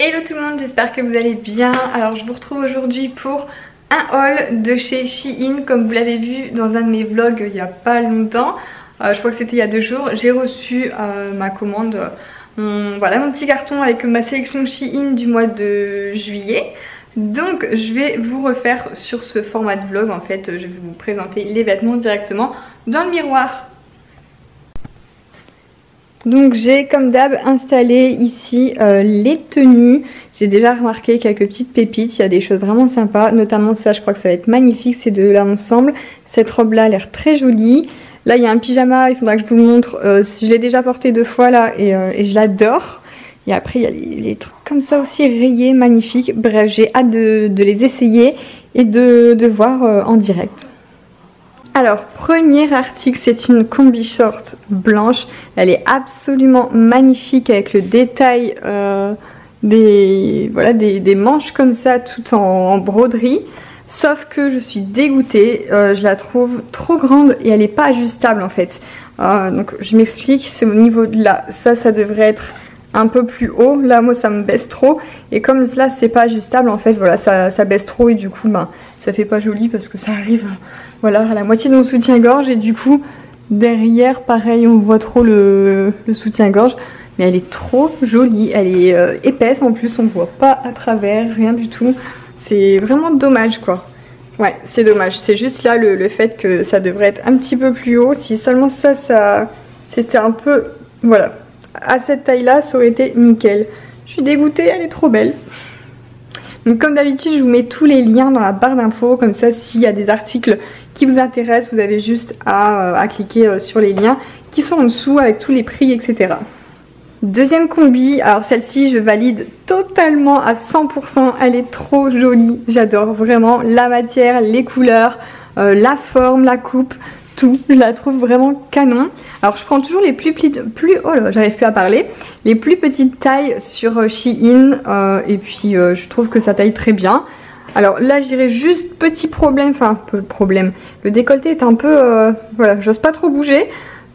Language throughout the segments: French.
Hello tout le monde, j'espère que vous allez bien. Alors je vous retrouve aujourd'hui pour un haul de chez Shein. Comme vous l'avez vu dans un de mes vlogs il n'y a pas longtemps, je crois que c'était il y a 2 jours, j'ai reçu ma commande, voilà mon petit carton avec ma sélection Shein du mois de juillet. Donc je vais vous refaire sur ce format de vlog, en fait je vais vous présenter les vêtements directement dans le miroir. Donc j'ai comme d'hab installé ici les tenues. J'ai déjà remarqué quelques petites pépites, il y a des choses vraiment sympas, notamment ça, je crois que ça va être magnifique, ces deux là ensemble. Cette robe là a l'air très jolie. Là il y a un pyjama, il faudra que je vous le montre, je l'ai déjà porté 2 fois là et je l'adore. Et après il y a les trucs comme ça aussi rayés, magnifiques. Bref, j'ai hâte de les essayer et de voir en direct. Alors, premier article, c'est une combi short blanche. Elle est absolument magnifique avec le détail des manches comme ça, tout en broderie. Sauf que je suis dégoûtée, je la trouve trop grande et elle n'est pas ajustable en fait. Donc je m'explique, c'est au niveau de là, ça devrait être un peu plus haut. Là moi ça me baisse trop et comme là c'est pas ajustable en fait, voilà, ça baisse trop et du coup ça fait pas joli parce que ça arrive voilà à la moitié de mon soutien-gorge et du coup derrière pareil on voit trop le soutien-gorge, mais elle est trop jolie, elle est épaisse en plus, on voit pas à travers, rien du tout, c'est vraiment dommage quoi. Ouais, c'est dommage, c'est juste là le fait que ça devrait être un petit peu plus haut. Si seulement ça c'était un peu, voilà, à cette taille là ça aurait été nickel. Je suis dégoûtée, elle est trop belle. Donc comme d'habitude je vous mets tous les liens dans la barre d'infos, comme ça s'il y a des articles qui vous intéressent vous avez juste à cliquer sur les liens qui sont en dessous avec tous les prix etc. Deuxième combi, alors celle-ci je valide totalement à 100%, elle est trop jolie, j'adore vraiment la matière, les couleurs, la forme, la coupe, tout, je la trouve vraiment canon. Alors je prends toujours les oh là, j'arrive plus à parler, les plus petites tailles sur Shein et puis je trouve que ça taille très bien. Alors là j'irai juste petit problème, enfin peu de problème, le décolleté est un peu, voilà, j'ose pas trop bouger.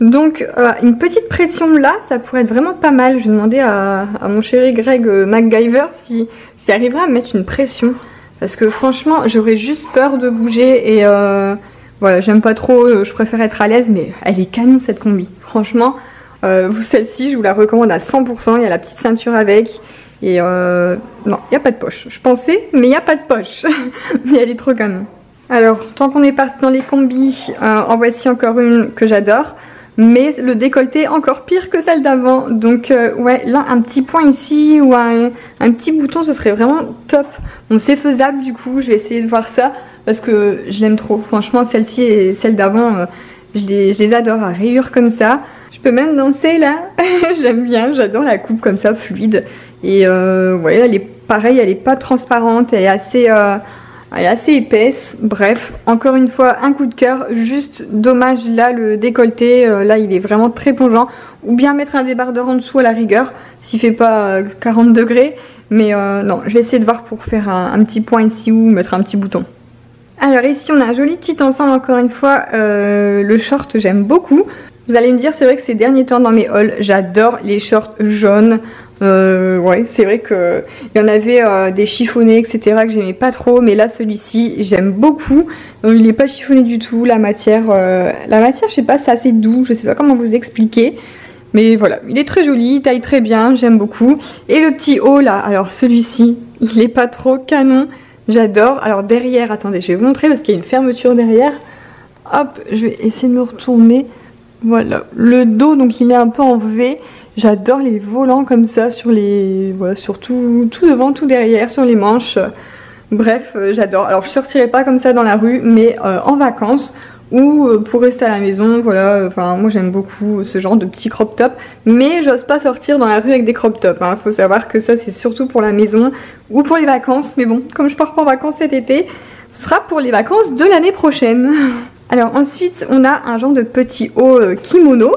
Donc une petite pression là, ça pourrait être vraiment pas mal. Je vais demander à mon chéri Greg MacGyver s'il arrivera à me mettre une pression. Parce que franchement j'aurais juste peur de bouger et voilà, j'aime pas trop, je préfère être à l'aise, mais elle est canon cette combi. Franchement, celle-ci je vous la recommande à 100%, il y a la petite ceinture avec. Et non, il n'y a pas de poche. Je pensais, mais il n'y a pas de poche. Mais elle est trop canon. Alors, tant qu'on est parti dans les combis, en voici encore une que j'adore. Mais le décolleté encore pire que celle d'avant. Donc ouais, là un petit point ici ou un petit bouton, ce serait vraiment top. Bon, c'est faisable du coup, je vais essayer de voir ça parce que je l'aime trop. Franchement, celle-ci et celle d'avant, je les adore à rayures comme ça. Je peux même danser là. J'aime bien, j'adore la coupe comme ça, fluide. Et ouais, elle est pareille, elle est pas transparente, elle est assez épaisse. Bref, encore une fois un coup de cœur. Juste dommage là le décolleté, là il est vraiment très plongeant. Ou bien mettre un débardeur en dessous à la rigueur s'il fait pas 40 degrés. Mais non, je vais essayer de voir pour faire un petit point ici ou mettre un petit bouton. Alors ici on a un joli petit ensemble encore une fois. Le short j'aime beaucoup. Vous allez me dire, c'est vrai que ces derniers temps dans mes hauls j'adore les shorts jaunes. Ouais, c'est vrai que il y en avait des chiffonnés etc que j'aimais pas trop, mais là celui-ci j'aime beaucoup. Donc, il est pas chiffonné du tout, la matière je sais pas, c'est assez doux, je sais pas comment vous expliquer, mais voilà, il est très joli, il taille très bien, j'aime beaucoup. Et le petit haut là, alors celui-ci il est pas trop canon, j'adore. Alors derrière, attendez, je vais vous montrer parce qu'il y a une fermeture derrière. Hop, je vais essayer de me retourner. Voilà, le dos donc il est un peu en V. J'adore les volants comme ça sur les, voilà, sur tout devant, tout derrière, sur les manches. Bref, j'adore. Alors je sortirai pas comme ça dans la rue, mais en vacances ou pour rester à la maison, voilà. Enfin moi j'aime beaucoup ce genre de petits crop top, mais j'ose pas sortir dans la rue avec des crop tops. Hein. Faut savoir que ça c'est surtout pour la maison ou pour les vacances. Mais bon, comme je pars pas en vacances cet été, ce sera pour les vacances de l'année prochaine. Alors ensuite on a un genre de petit haut kimono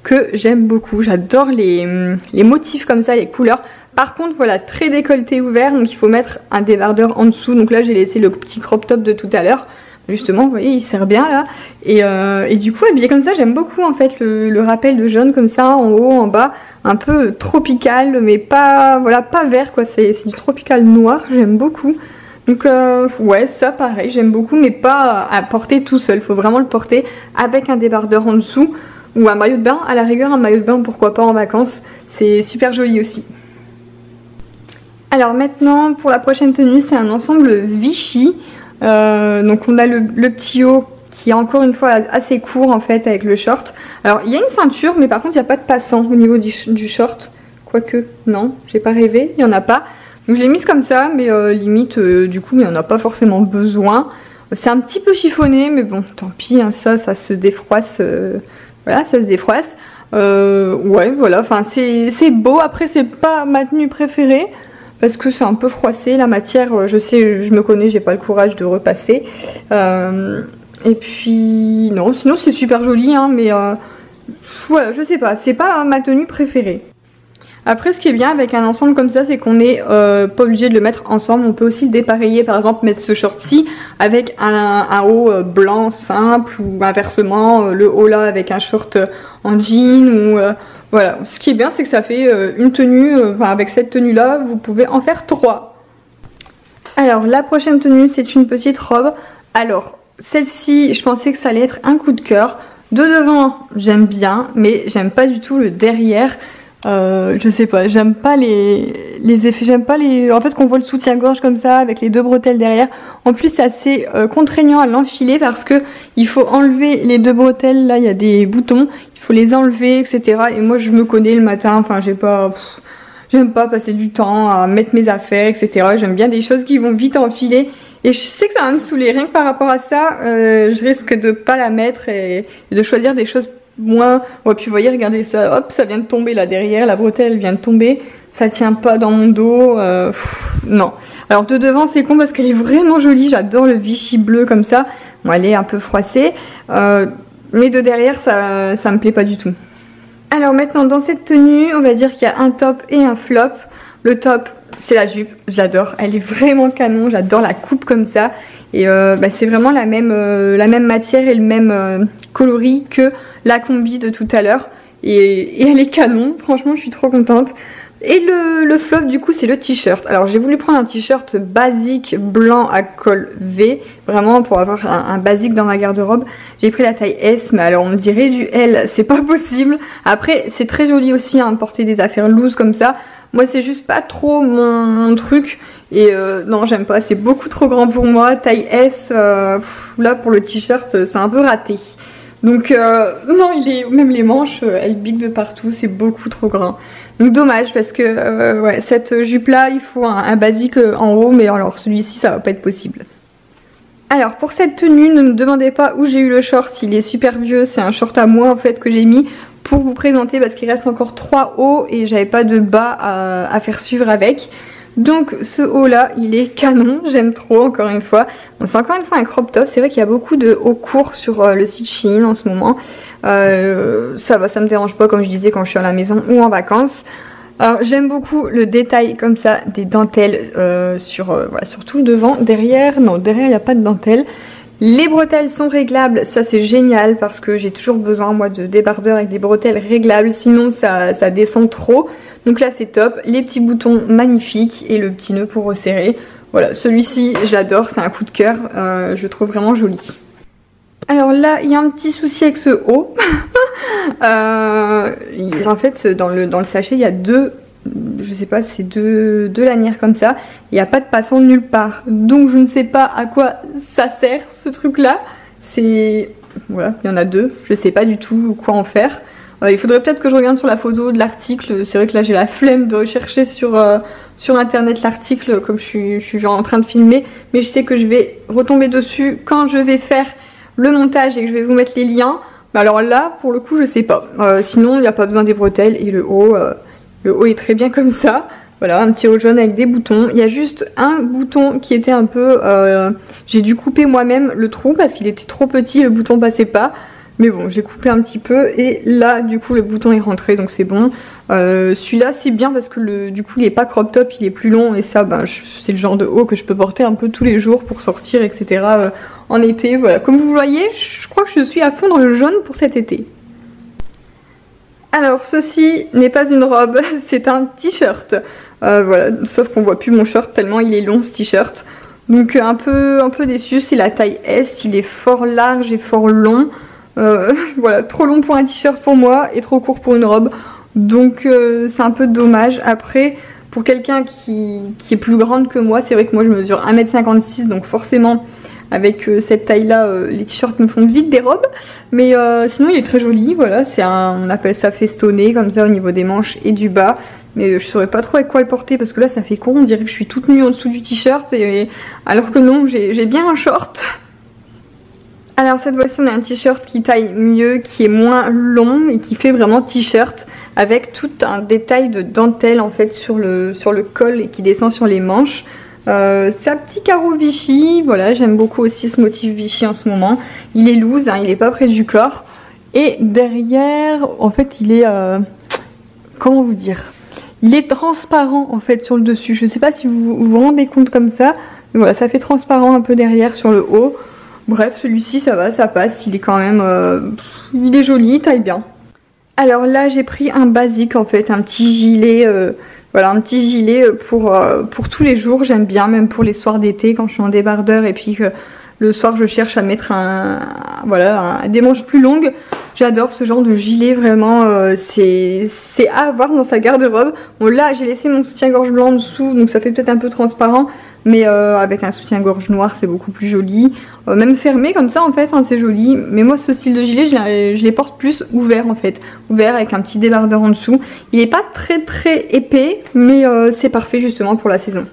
que j'aime beaucoup, j'adore les motifs comme ça, les couleurs. Par contre voilà, très décolleté ouvert, donc il faut mettre un débardeur en dessous. Donc là j'ai laissé le petit crop top de tout à l'heure Justement, vous voyez, il serre bien là. Et du coup, habillé comme ça, j'aime beaucoup en fait le rappel de jaune comme ça, en haut, en bas, un peu tropical, mais pas, voilà, pas vert quoi. C'est du tropical noir, j'aime beaucoup. Donc ouais, ça pareil, j'aime beaucoup, mais pas à porter tout seul. Faut vraiment le porter avec un débardeur en dessous ou un maillot de bain. À la rigueur, un maillot de bain, pourquoi pas en vacances. C'est super joli aussi. Alors maintenant, pour la prochaine tenue, c'est un ensemble Vichy. Donc on a le petit haut qui est encore une fois assez court en fait avec le short. Alors il y a une ceinture, mais par contre il n'y a pas de passant au niveau du short. Quoique, non, j'ai pas rêvé, il n'y en a pas. Donc je l'ai mise comme ça, mais limite du coup il n'y en a pas forcément besoin. C'est un petit peu chiffonné, mais bon tant pis, hein, ça se défroisse. Voilà, ça se défroisse. Ouais, voilà, enfin c'est beau. Après c'est pas ma tenue préférée. Parce que c'est un peu froissé, la matière, je sais, je me connais, j'ai pas le courage de repasser. Et puis, non, sinon c'est super joli, hein, mais voilà, je sais pas, c'est pas ma tenue préférée. Après, ce qui est bien avec un ensemble comme ça, c'est qu'on n'est pas obligé de le mettre ensemble. On peut aussi le dépareiller, par exemple, mettre ce short-ci avec un haut blanc simple ou inversement, le haut là avec un short en jean ou... Voilà, ce qui est bien, c'est que ça fait une tenue, avec cette tenue-là, vous pouvez en faire 3. Alors, la prochaine tenue, c'est une petite robe. Alors, celle-ci, je pensais que ça allait être un coup de cœur. De devant, j'aime bien, mais j'aime pas du tout le derrière. Je sais pas, j'aime pas les effets, j'aime pas les... En fait, qu'on voit le soutien-gorge comme ça, avec les 2 bretelles derrière. En plus, c'est assez contraignant à l'enfiler parce que il faut enlever les 2 bretelles. Là, il y a des boutons. Il faut les enlever, etc. Et moi, je me connais le matin. Enfin, j'aime pas passer du temps à mettre mes affaires, etc. J'aime bien des choses qui vont vite enfiler. Et je sais que ça va me saouler. Rien que par rapport à ça, je risque de pas la mettre et de choisir des choses moins... Ouais, puis vous voyez, regardez ça. Hop, ça vient de tomber là derrière. La bretelle vient de tomber. Ça tient pas dans mon dos. Non. Alors de devant, c'est con parce qu'elle est vraiment jolie. J'adore le Vichy bleu comme ça. Bon, elle est un peu froissée. Mais de derrière, ça me plaît pas du tout. Alors maintenant, dans cette tenue, on va dire qu'il y a un top et un flop. Le top, c'est la jupe, je l'adore. Elle est vraiment canon, j'adore la coupe comme ça. Et c'est vraiment la même matière et le même coloris que la combi de tout à l'heure. Et elle est canon, franchement, je suis trop contente. Et le flop du coup c'est le t-shirt. Alors j'ai voulu prendre un t-shirt basique blanc à col V, vraiment pour avoir un basique dans ma garde-robe. J'ai pris la taille S, mais alors on me dirait du L, c'est pas possible. Après c'est très joli aussi hein, porter des affaires loose comme ça. Moi c'est juste pas trop mon truc. Et non j'aime pas, c'est beaucoup trop grand pour moi. Taille S, là pour le t-shirt c'est un peu raté. Donc non, même les manches, elles piquent de partout, c'est beaucoup trop grand. Donc dommage parce que ouais, cette jupe là, il faut un basique en haut, mais alors celui-ci ça va pas être possible. Alors pour cette tenue, ne me demandez pas où j'ai eu le short, il est super vieux, c'est un short à moi en fait que j'ai mis pour vous présenter parce qu'il reste encore 3 hauts et j'avais pas de bas à faire suivre avec. Donc ce haut là il est canon, j'aime trop encore une fois. Bon, c'est encore une fois un crop top, c'est vrai qu'il y a beaucoup de hauts courts sur le site Shein en ce moment. Ça va, ça me dérange pas comme je disais quand je suis à la maison ou en vacances. Alors j'aime beaucoup le détail comme ça des dentelles sur tout le devant. Derrière, non derrière il n'y a pas de dentelle. Les bretelles sont réglables, ça c'est génial parce que j'ai toujours besoin moi de débardeurs avec des bretelles réglables, sinon ça descend trop. Donc là c'est top, les petits boutons magnifiques et le petit nœud pour resserrer. Voilà, celui-ci je l'adore, c'est un coup de cœur, je le trouve vraiment joli. Alors là il y a un petit souci avec ce haut. En fait dans le sachet il y a deux... Je sais pas, c'est deux lanières comme ça. Il n'y a pas de passant nulle part. Donc je ne sais pas à quoi ça sert ce truc là. C'est... Voilà, il y en a 2. Je sais pas du tout quoi en faire. Il faudrait peut-être que je regarde sur la photo de l'article. C'est vrai que là j'ai la flemme de rechercher sur internet l'article comme je suis genre en train de filmer. Mais je sais que je vais retomber dessus quand je vais faire le montage et que je vais vous mettre les liens. Mais alors là, pour le coup, je sais pas. Sinon, il n'y a pas besoin des bretelles et le haut... Le haut est très bien comme ça. Voilà, un petit haut jaune avec des boutons. Il y a juste un bouton qui était un peu... j'ai dû couper moi-même le trou parce qu'il était trop petit, le bouton passait pas. Mais bon, j'ai coupé un petit peu et là du coup le bouton est rentré, donc c'est bon. Celui-là c'est bien parce que du coup il est pas crop top, il est plus long et ça c'est le genre de haut que je peux porter un peu tous les jours pour sortir, etc. En été. Voilà, comme vous voyez, je crois que je suis à fond dans le jaune pour cet été. Alors ceci n'est pas une robe, c'est un t-shirt. Voilà, sauf qu'on voit plus mon short tellement il est long ce t-shirt. Donc un peu déçu, c'est la taille S, il est fort large et fort long. Voilà, trop long pour un t-shirt pour moi et trop court pour une robe. Donc c'est un peu dommage. Après, pour quelqu'un qui est plus grande que moi, c'est vrai que moi je mesure 1m56, donc forcément avec cette taille là les t-shirts me font vite des robes. Mais sinon il est très joli, voilà, on appelle ça festonné comme ça au niveau des manches et du bas. Mais je saurais pas trop avec quoi le porter parce que là ça fait con, on dirait que je suis toute nue en dessous du t-shirt alors que non, j'ai bien un short. Alors cette fois-ci on a un t-shirt qui taille mieux, qui est moins long et qui fait vraiment t-shirt avec tout un détail de dentelle en fait sur le col et qui descend sur les manches. C'est un petit carreau Vichy, voilà, j'aime beaucoup aussi ce motif Vichy en ce moment. Il est loose, hein, il est pas près du corps. Et derrière, en fait il est, comment vous dire, il est transparent en fait sur le dessus. Je sais pas si vous vous rendez compte comme ça, mais voilà, ça fait transparent un peu derrière sur le haut. Bref, celui-ci ça va, ça passe, il est quand même, il est joli, il taille bien. Alors là j'ai pris un basique en fait, un petit gilet, voilà, un petit gilet pour tous les jours, j'aime bien, même pour les soirs d'été quand je suis en débardeur et puis que le soir je cherche à mettre des manches plus longues. J'adore ce genre de gilet, vraiment, c'est à avoir dans sa garde-robe. Bon là j'ai laissé mon soutien-gorge blanc en dessous, donc ça fait peut-être un peu transparent. Mais avec un soutien-gorge noir c'est beaucoup plus joli. Même fermé comme ça en fait, hein, c'est joli. Mais moi ce style de gilet je les porte plus ouvert en fait. Ouvert avec un petit débardeur en dessous. Il n'est pas très épais, mais c'est parfait justement pour la saison.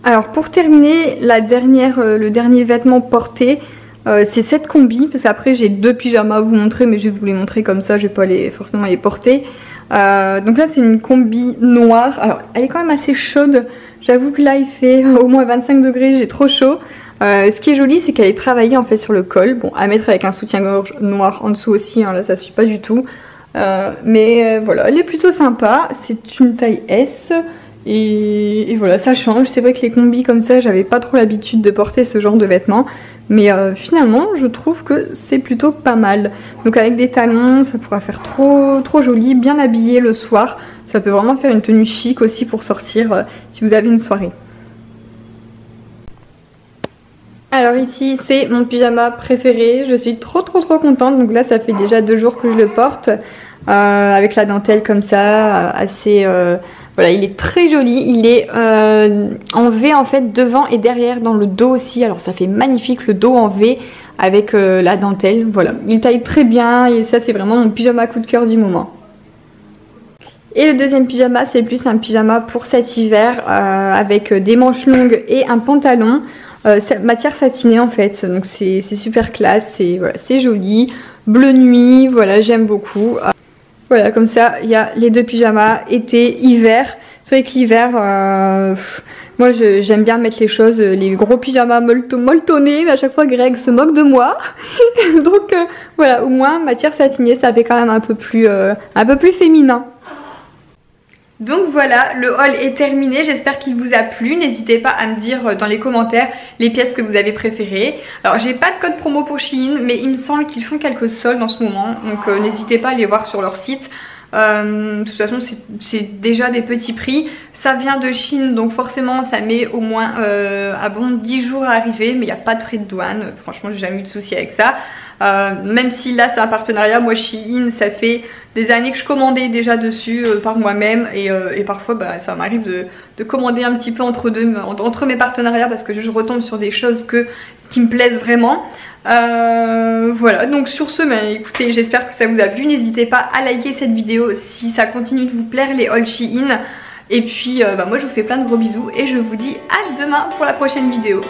Alors pour terminer, le dernier vêtement porté, c'est cette combi. Parce qu'après j'ai deux pyjamas à vous montrer, mais je vais vous les montrer comme ça, je vais pas forcément les porter. Donc là c'est une combi noire, alors elle est quand même assez chaude, j'avoue que là il fait au moins 25 degrés, j'ai trop chaud. Ce qui est joli c'est qu'elle est travaillée en fait sur le col, bon à mettre avec un soutien-gorge noir en dessous aussi, hein, là ça suit pas du tout. Mais voilà, elle est plutôt sympa, c'est une taille S. Et voilà, ça change. C'est vrai que les combis comme ça, j'avais pas trop l'habitude de porter ce genre de vêtements. Mais finalement, je trouve que c'est plutôt pas mal. Donc avec des talons, ça pourra faire trop joli, bien habillé le soir. Ça peut vraiment faire une tenue chic aussi pour sortir si vous avez une soirée. Alors ici, c'est mon pyjama préféré. Je suis trop contente. Donc là, ça fait déjà 2 jours que je le porte. Avec la dentelle comme ça, assez... Voilà, il est très joli, il est en V en fait devant et derrière dans le dos aussi, alors ça fait magnifique le dos en V avec la dentelle, voilà. Il taille très bien et ça c'est vraiment mon pyjama coup de cœur du moment. Et le deuxième pyjama c'est plus un pyjama pour cet hiver avec des manches longues et un pantalon, matière satinée en fait, donc c'est super classe, c'est joli, bleu nuit, voilà j'aime beaucoup. Voilà, comme ça, il y a les deux pyjamas, été, hiver. C'est vrai que l'hiver, moi j'aime bien mettre les choses, les gros pyjamas molletonnés, mais à chaque fois Greg se moque de moi. Donc voilà, au moins matière satinée, ça fait quand même un peu plus féminin. Donc voilà, le haul est terminé, j'espère qu'il vous a plu. N'hésitez pas à me dire dans les commentaires les pièces que vous avez préférées. Alors j'ai pas de code promo pour Shein, mais il me semble qu'ils font quelques soldes en ce moment, donc n'hésitez pas à aller voir sur leur site. De toute façon c'est déjà des petits prix, ça vient de Chine donc forcément ça met au moins 10 jours à arriver, mais il n'y a pas de frais de douane, franchement j'ai jamais eu de soucis avec ça. Même si là c'est un partenariat, moi Shein ça fait des années que je commandais déjà dessus par moi-même et parfois ça m'arrive de commander un petit peu entre mes partenariats parce que je retombe sur des choses qui me plaisent vraiment. Voilà, donc sur ce, écoutez, j'espère que ça vous a plu. N'hésitez pas à liker cette vidéo si ça continue de vous plaire les hauls Shein. Et puis moi je vous fais plein de gros bisous et je vous dis à demain pour la prochaine vidéo.